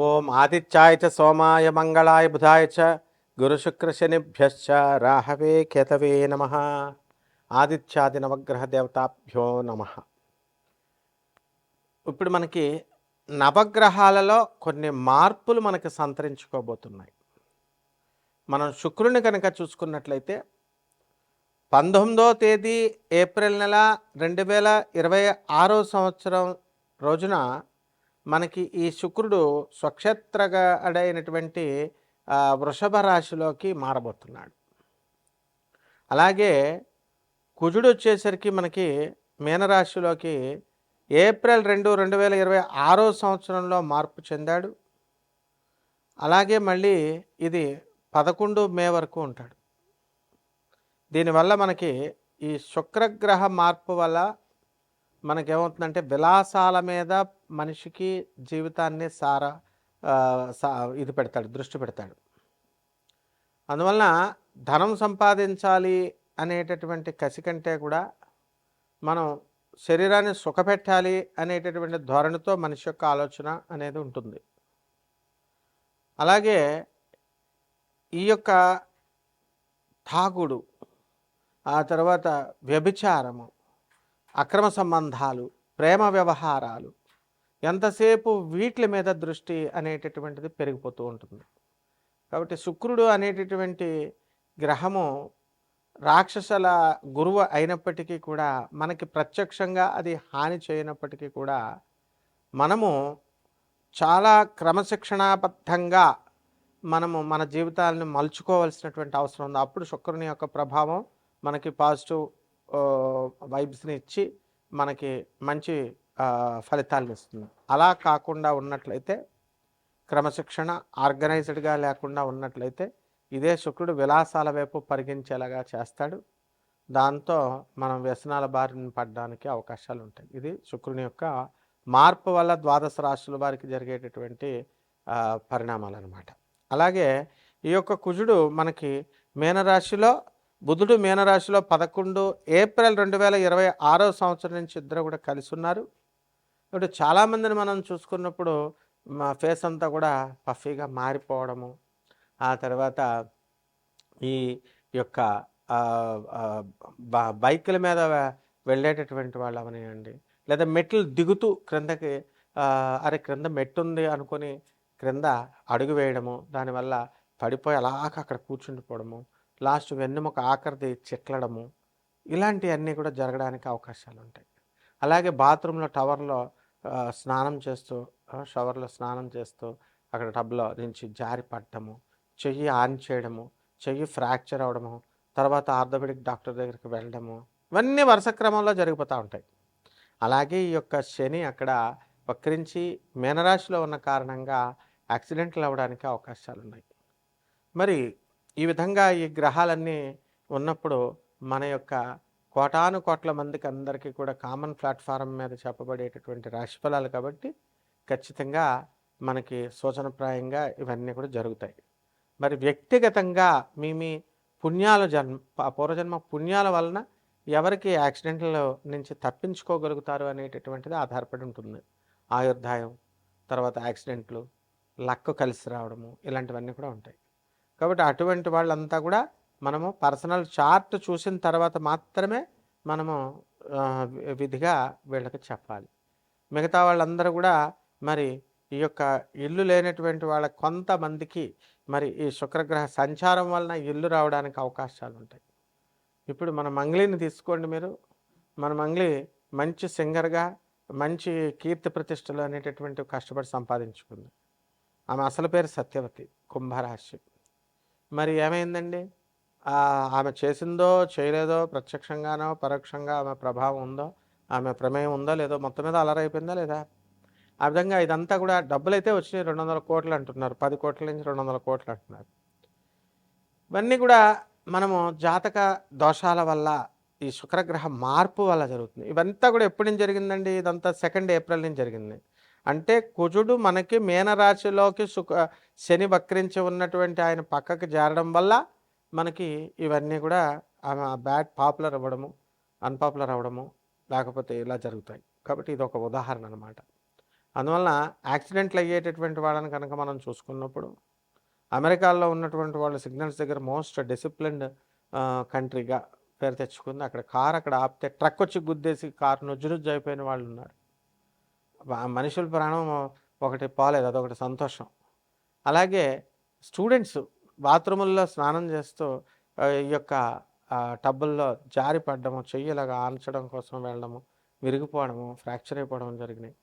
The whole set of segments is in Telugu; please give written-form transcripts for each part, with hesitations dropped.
ఓం ఆదిత్యాయ చ సోమాయ మంగళాయ బుధాయ చ గురుశుక్రశనిభ్యశ్చ రాహవే కేతవే నమ. ఆదిత్యాది నవగ్రహ దేవతాభ్యో నమ. ఇప్పుడు మనకి నవగ్రహాలలో కొన్ని మార్పులు మనకి సంతరించుకోబోతున్నాయి. మనం శుక్రుని కనుక చూసుకున్నట్లయితే 19వ తేదీ ఏప్రిల్ నెల 2026 సంవత్సరం రోజున మనకి ఈ శుక్రుడు స్వక్షేత్రగడైనటువంటి వృషభ రాశిలోకి మారబోతున్నాడు. అలాగే కుజుడు వచ్చేసరికి మనకి మీనరాశిలోకి ఏప్రిల్ 2, 2026 సంవత్సరంలో మార్పు చెందాడు. అలాగే మళ్ళీ ఇది 11 మే వరకు ఉంటాడు. దీనివల్ల మనకి ఈ శుక్రగ్రహ మార్పు వల్ల మనకేమవుతుందంటే విలాసాల మీద మనిషికి జీవితాన్ని ఇది పెడతాడు, దృష్టి పెడతాడు. అందువలన ధనం సంపాదించాలి అనేటటువంటి కసి కంటే కూడా మనం శరీరాన్ని సుఖపెట్టాలి అనేటటువంటి ధోరణితో మనిషి యొక్క ఆలోచన అనేది ఉంటుంది. అలాగే ఈ యొక్క తాగుడు, ఆ తర్వాత వ్యభిచారము, అక్రమ సంబంధాలు, ప్రేమ వ్యవహారాలు, ఎంతసేపు వీటి మీద దృష్టి అనేటటువంటిది పెరిగిపోతూ ఉంటుంది. కాబట్టి శుక్రుడు అనేటటువంటి గ్రహము రాక్షసుల గురువు అయినప్పటికీ కూడా మనకి ప్రత్యక్షంగా అది హాని చేయనప్పటికీ కూడా మనము చాలా క్రమశిక్షణాబద్ధంగా మనము మన జీవితాలను మలుచుకోవాల్సినటువంటి అవసరం ఉంది. అప్పుడు శుక్రుని యొక్క ప్రభావం మనకి పాజిటివ్ వైబ్స్ని ఇచ్చి మనకి మంచి ఫలితాలను ఇస్తుంది. అలా కాకుండా ఉన్నట్లయితే, క్రమశిక్షణ ఆర్గనైజ్డ్గా లేకుండా ఉన్నట్లయితే ఇదే శుక్రుడు విలాసాల వైపు పరిగించేలాగా చేస్తాడు. దాంతో మనం వ్యసనాల బారిన పడడానికి అవకాశాలు ఉంటాయి. ఇది శుక్రుని యొక్క మార్పు వల్ల ద్వాదశ రాశుల వారికి జరిగేటటువంటి పరిణామాలు అన్నమాట. అలాగే ఈ యొక్క కుజుడు మనకి మీనరాశిలో, బుధుడు మీనరాశిలో 11 ఏప్రిల్ 2026 సంవత్సరం నుంచి ఇద్దరు కూడా కలిసి ఉన్నారు. ఇప్పుడు చాలామందిని మనం చూసుకున్నప్పుడు మా ఫేస్ అంతా కూడా పఫీగా మారిపోవడము, ఆ తర్వాత ఈ యొక్క బైకుల మీద వెళ్ళేటటువంటి వాళ్ళు అవనివ్వండి, లేదా మెట్లు దిగుతూ క్రిందకి అరే క్రింద మెట్టు ఉంది అనుకొని క్రింద అడుగు వేయడము, దానివల్ల పడిపోయి అలాగ అక్కడ కూర్చుండిపోవడము, లాస్ట్ వెన్నెముక ఆఖరిది చిట్లడము, ఇలాంటివన్నీ కూడా జరగడానికి అవకాశాలు ఉంటాయి. అలాగే బాత్రూంలో టవర్లో స్నానం చేస్తూ, షవర్లో స్నానం చేస్తూ అక్కడ టబ్లో నుంచి జారి పడటము, చెయ్యి ఆన్ చేయడము, చెయ్యి ఫ్రాక్చర్ అవ్వడము, తర్వాత ఆర్థోపెడిక్ డాక్టర్ దగ్గరికి వెళ్ళడము, ఇవన్నీ వరుస క్రమంలో జరిగిపోతూ ఉంటాయి. అలాగే ఈ యొక్క శని అక్కడ వక్రించి మీనరాశిలో ఉన్న కారణంగా యాక్సిడెంట్లు అవ్వడానికి అవకాశాలు ఉన్నాయి. మరి ఈ విధంగా ఈ గ్రహాలన్నీ ఉన్నప్పుడు మన యొక్క కోటాను కోట్ల మందికి అందరికీ కూడా కామన్ ప్లాట్ఫారం మీద చెప్పబడేటటువంటి రాశిఫలాలు కాబట్టి ఖచ్చితంగా మనకి సూచనప్రాయంగా ఇవన్నీ కూడా జరుగుతాయి. మరి వ్యక్తిగతంగా మీ పుణ్యాల పూర్వజన్మ పుణ్యాల వలన ఎవరికి యాక్సిడెంట్ల నుంచి తప్పించుకోగలుగుతారు అనేటటువంటిది ఆధారపడి ఉంటుంది. ఆయుర్దాయం, తర్వాత యాక్సిడెంట్లు, లక్ కలిసి రావడము, ఇలాంటివన్నీ కూడా ఉంటాయి. కాబట్టి అటువంటి వాళ్ళంతా కూడా మనము పర్సనల్ చార్ట్ చూసిన తర్వాత మాత్రమే మనము విధిగా వీళ్ళకి చెప్పాలి. మిగతా వాళ్ళందరూ కూడా మరి ఈ యొక్క ఇల్లు లేనటువంటి వాళ్ళ కొంతమందికి మరి ఈ శుక్రగ్రహ సంచారం వలన ఇల్లు రావడానికి అవకాశాలు ఉంటాయి. ఇప్పుడు మన మంగ్లీని తీసుకోండి మీరు. మన మంగ్లీ మంచి సింగర్గా, మంచి కీర్తి ప్రతిష్టలు అనేటటువంటి కష్టపడి సంపాదించుకుంది. ఆమె అసలు పేరు సత్యవతి, కుంభరాశి. మరి ఏమైందండి? ఆమె చేసిందో చేయలేదో, ప్రత్యక్షంగానో పరోక్షంగా ఆమె ప్రభావం ఉందో, ఆమె ప్రమేయం ఉందో లేదో, మొత్తం మీద అలరైపోయిందా లేదా? ఆ విధంగా ఇదంతా కూడా డబ్బులైతే వచ్చినాయి, 200 కోట్లు అంటున్నారు, 10 కోట్ల నుంచి 200 కోట్లు అంటున్నారు. ఇవన్నీ కూడా మనము జాతక దోషాల వల్ల, ఈ శుక్రగ్రహ మార్పు వల్ల జరుగుతుంది. ఇవంతా కూడా ఎప్పటి నుంచి జరిగిందండి? ఇదంతా 2 ఏప్రిల్ నుంచి జరిగింది. అంటే కుజుడు మనకి మీనరాశిలోకి శని వక్రించి ఉన్నటువంటి ఆయన పక్కకి చేరడం వల్ల మనకి ఇవన్నీ కూడా బ్యాడ్ పాపులర్ అవ్వడము, అన్పాపులర్ అవ్వడము, లేకపోతే ఇలా జరుగుతాయి. కాబట్టి ఇది ఒక ఉదాహరణ అన్నమాట. అందువలన యాక్సిడెంట్లు అయ్యేటటువంటి వాళ్ళని కనుక మనం చూసుకున్నప్పుడు అమెరికాలో ఉన్నటువంటి వాళ్ళు సిగ్నల్స్ దగ్గర మోస్ట్ డిసిప్లిన్డ్ కంట్రీగా పేరు తెచ్చుకుంది. అక్కడ కారు అక్కడ ఆపితే ట్రక్ వచ్చి గుద్దేసి కారు నుజ్జు అయిపోయిన వాళ్ళు ఉన్నారు. మనుషుల ప్రాణం ఒకటి పోలేదు, అదొకటి సంతోషం. అలాగే స్టూడెంట్స్ బాత్రూముల్లో స్నానం చేస్తూ ఈ యొక్క టబ్బుల్లో జారి పడ్డము, చెయ్యిలాగా ఆల్చడం కోసం వెళ్ళడము, విరిగిపోవడము, ఫ్రాక్చర్ అయిపోవడం జరిగినాయి.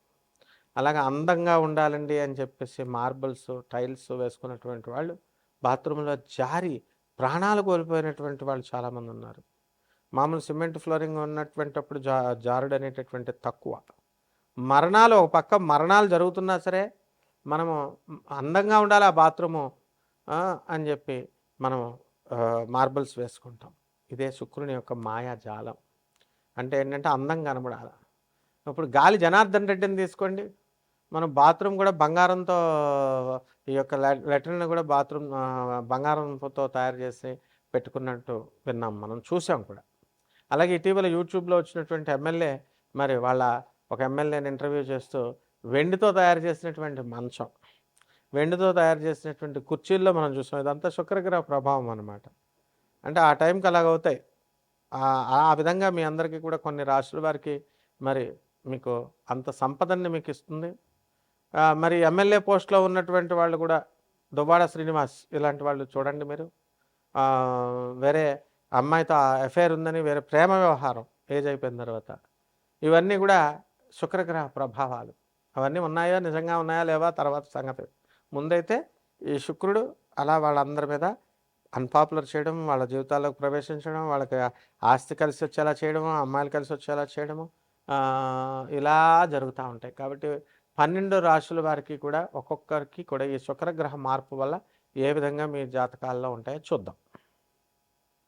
అలాగే అందంగా ఉండాలండి అని చెప్పేసి మార్బుల్స్, టైల్స్ వేసుకున్నటువంటి వాళ్ళు బాత్రూంలో జారి ప్రాణాలు కోల్పోయినటువంటి వాళ్ళు చాలామంది ఉన్నారు. మామూలు సిమెంట్ ఫ్లోరింగ్ ఉన్నటువంటిప్పుడు జారుడు అనేటటువంటి తక్కువ. మరణాలు ఒక పక్క మరణాలు జరుగుతున్నా సరే మనము అందంగా ఉండాలి ఆ బాత్రూము అని చెప్పి మనం మార్బుల్స్ వేసుకుంటాం. ఇదే శుక్రుని యొక్క మాయాజాలం. అంటే ఏంటంటే అందం కనబడాలి. ఇప్పుడు గాలి జనార్దన్ రెడ్డిని తీసుకోండి, మనం బాత్రూమ్ కూడా బంగారంతో, ఈ యొక్క లెటర్ని కూడా బాత్రూమ్ బంగారంతో తయారు చేసి పెట్టుకున్నట్టు విన్నాం, మనం చూసాం కూడా. అలాగే ఇటీవల యూట్యూబ్లో వచ్చినటువంటి ఎమ్మెల్యే, మరి వాళ్ళ ఒక ఎమ్మెల్యేని ఇంటర్వ్యూ చేస్తూ వెండితో తయారు చేసినటువంటి మంచం, వెండితో తయారు చేసినటువంటి కుర్చీల్లో మనం చూసాం. ఇదంతా శుక్రగ్రహ ప్రభావం అనమాట. అంటే ఆ టైంకి అలాగవుతాయి. ఆ విధంగా మీ అందరికీ కూడా కొన్ని రాశుల వారికి మరి మీకు అంత సంపదన్ని మీకు ఇస్తుంది. మరి ఎమ్మెల్యే పోస్ట్లో ఉన్నటువంటి వాళ్ళు కూడా దువ్వాడ శ్రీనివాస్ ఇలాంటి వాళ్ళు చూడండి మీరు, వేరే అమ్మాయితో ఎఫైర్ ఉందని వేరే ప్రేమ వ్యవహారం ఏజ్ అయిపోయిన తర్వాత, ఇవన్నీ కూడా శుక్రగ్రహ ప్రభావాలు. అవన్నీ ఉన్నాయా, నిజంగా ఉన్నాయా లేవా తర్వాత సంగతి. ముందైతే ఈ శుక్రుడు అలా వాళ్ళందరి మీద అన్పాపులర్ చేయడం, వాళ్ళ జీవితాల్లోకి ప్రవేశించడం, వాళ్ళకి ఆస్తి కలిసి వచ్చేలా చేయడము, అమ్మాయిలు కలిసి వచ్చేలా చేయడము, ఇలా జరుగుతూ ఉంటాయి. కాబట్టి 12 రాశుల వారికి కూడా ఒక్కొక్కరికి కూడా ఈ శుక్రగ్రహ మార్పు వల్ల ఏ విధంగా మీ జాతకాల్లో ఉంటాయో చూద్దాం.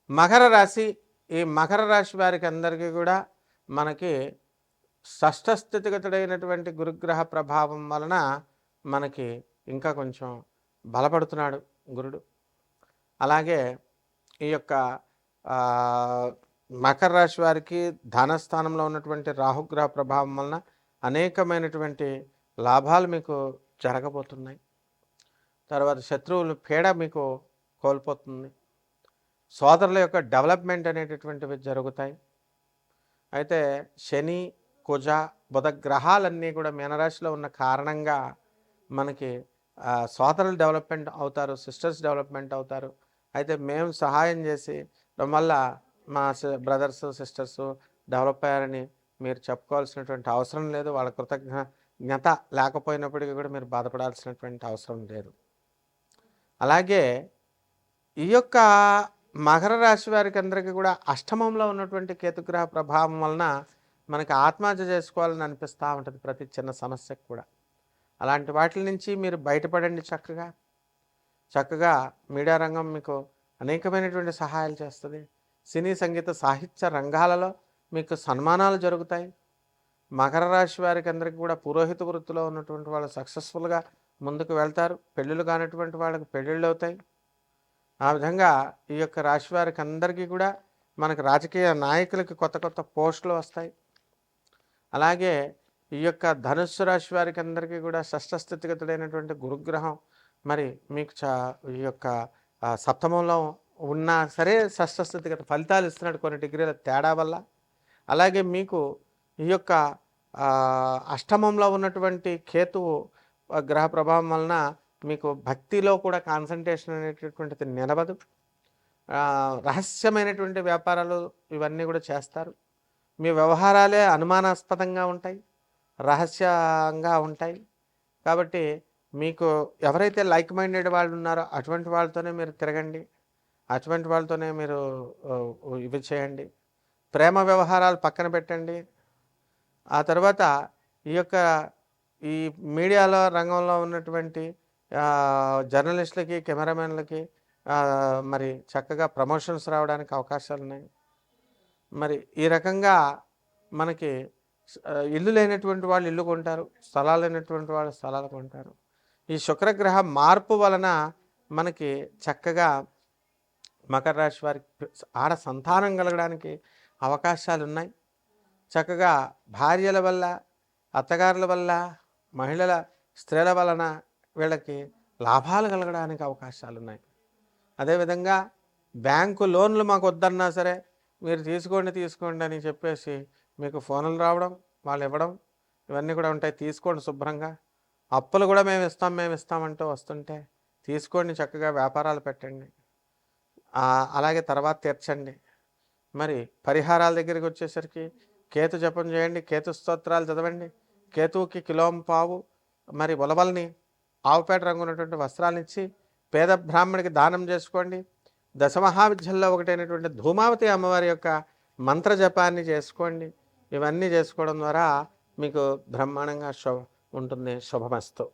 మకర రాశి. ఈ మకర రాశి వారికి అందరికీ కూడా మనకి షష్ఠ స్థితిగతుడైనటువంటి గురుగ్రహ ప్రభావం వలన మనకి ఇంకా కొంచెం బలపడుతున్నాడు గురుడు. అలాగే ఈ యొక్క మకర రాశి వారికి ధనస్థానంలో ఉన్నటువంటి రాహుగ్రహ ప్రభావం వలన అనేకమైనటువంటి లాభాలు మీకు జరగబోతున్నాయి. తర్వాత శత్రువులు పీడ మీకు కోల్పోతుంది. సోదరుల యొక్క డెవలప్మెంట్ అనేటటువంటివి జరుగుతాయి. అయితే శని, కుజ, బుధ గ్రహాలన్నీ కూడా మీనరాశిలో ఉన్న కారణంగా మనకి సోదరులు డెవలప్మెంట్ అవుతారు, సిస్టర్స్ డెవలప్మెంట్ అవుతారు. అయితే మేము సహాయం చేసి వల్ల మా బ్రదర్స్ సిస్టర్స్ డెవలప్ అయ్యారని మీరు చెప్పుకోవాల్సినటువంటి అవసరం లేదు. వాళ్ళ కృతజ్ఞత లేకపోయినప్పటికీ కూడా మీరు బాధపడాల్సినటువంటి అవసరం లేదు. అలాగే ఈ యొక్క మకర రాశి వారికి అందరికీ కూడా అష్టమంలో ఉన్నటువంటి కేతుగ్రహ ప్రభావం వలన మనకి ఆత్మహత్య చేసుకోవాలని అనిపిస్తూ ఉంటుంది ప్రతి చిన్న సమస్యకు కూడా. అలాంటి వాటి నుంచి మీరు బయటపడండి. చక్కగా మీడియా రంగం మీకు అనేకమైనటువంటి సహాయాలు చేస్తుంది. సినీ, సంగీత, సాహిత్య రంగాలలో మీకు సన్మానాలు జరుగుతాయి. మకర రాశి వారికి అందరికీ కూడా పురోహిత వృత్తిలో ఉన్నటువంటి వాళ్ళు సక్సెస్ఫుల్గా ముందుకు వెళ్తారు. పెళ్ళిళ్ళు కానటువంటి వాళ్ళకి పెళ్ళిళ్ళు అవుతాయి. ఆ విధంగా ఈ యొక్క రాశి వారికి అందరికీ కూడా మనకు రాజకీయ నాయకులకి కొత్త కొత్త పోస్టులు వస్తాయి. అలాగే ఈ యొక్క ధనుస్సు రాశి వారికి అందరికీ కూడా షష్ఠ స్థితిగతుడైనటువంటి గురుగ్రహం మరి మీకు ఈ యొక్క సప్తమంలో ఉన్నా సరే షష్ఠ స్థితిగత ఫలితాలు ఇస్తున్నాడు కొన్ని డిగ్రీల తేడా వల్ల. అలాగే మీకు ఈ యొక్క అష్టమంలో ఉన్నటువంటి కేతువు గ్రహ ప్రభావం వలన మీకు భక్తిలో కూడా కాన్సన్ట్రేషన్ అనేటటువంటిది నిలవదు. రహస్యమైనటువంటి వ్యాపారాలు ఇవన్నీ కూడా చేస్తారు. మీ వ్యవహారాలే అనుమానాస్పదంగా ఉంటాయి, రహస్యంగా ఉంటాయి. కాబట్టి మీకు ఎవరైతే లైక్ మైండెడ్ వాళ్ళు ఉన్నారో అటువంటి వాళ్ళతోనే మీరు తిరగండి, అటువంటి వాళ్ళతోనే మీరు ఇవి చేయండి. ప్రేమ వ్యవహారాలు పక్కన పెట్టండి. ఆ తర్వాత ఈ మీడియాలో రంగంలో ఉన్నటువంటి జర్నలిస్టులకి, కెమెరామెన్లకి మరి చక్కగా ప్రమోషన్స్ రావడానికి అవకాశాలు ఉన్నాయి. మరి ఈ రకంగా మనకి ఇల్లు లేనటువంటి వాళ్ళు ఇల్లు కొంటారు, స్థలాలు లేనటువంటి వాళ్ళు స్థలాలు కొంటారు. ఈ శుక్రగ్రహ మార్పు వలన మనకి చక్కగా మకర రాశి వారికి ఆడ సంతానం కలగడానికి అవకాశాలు ఉన్నాయి. చక్కగా భార్యల వల్ల, అత్తగారుల వల్ల, మహిళల స్త్రీల వలన వీళ్ళకి లాభాలు కలగడానికి అవకాశాలు ఉన్నాయి. అదేవిధంగా బ్యాంకు లోన్లు మాకు వద్దన్నా సరే మీరు తీసుకోండి అని చెప్పేసి మీకు ఫోన్లు రావడం, వాళ్ళు ఇవ్వడం, ఇవన్నీ కూడా ఉంటాయి. తీసుకోండి శుభ్రంగా. అప్పులు కూడా మేము ఇస్తామంటూ వస్తుంటే తీసుకోండి, చక్కగా వ్యాపారాలు పెట్టండి, అలాగే తర్వాత తీర్చండి. మరి పరిహారాల దగ్గరికి వచ్చేసరికి కేతు జపం చేయండి, కేతు స్తోత్రాలు చదవండి, కేతువుకి కిలోంపావు మరి ఉలవల్ని ఆవుపేట రంగు ఉన్నటువంటి వస్త్రాలను ఇచ్చి పేద బ్రాహ్మడికి దానం చేసుకోండి. దశమహావిద్యల్లో ఒకటైనటువంటి ధూమావతి అమ్మవారి యొక్క మంత్ర జపాన్ని చేసుకోండి. ఇవన్నీ చేసుకోవడం ద్వారా మీకు బ్రహ్మాండంగా ఉంటుంది. శుభమస్తు.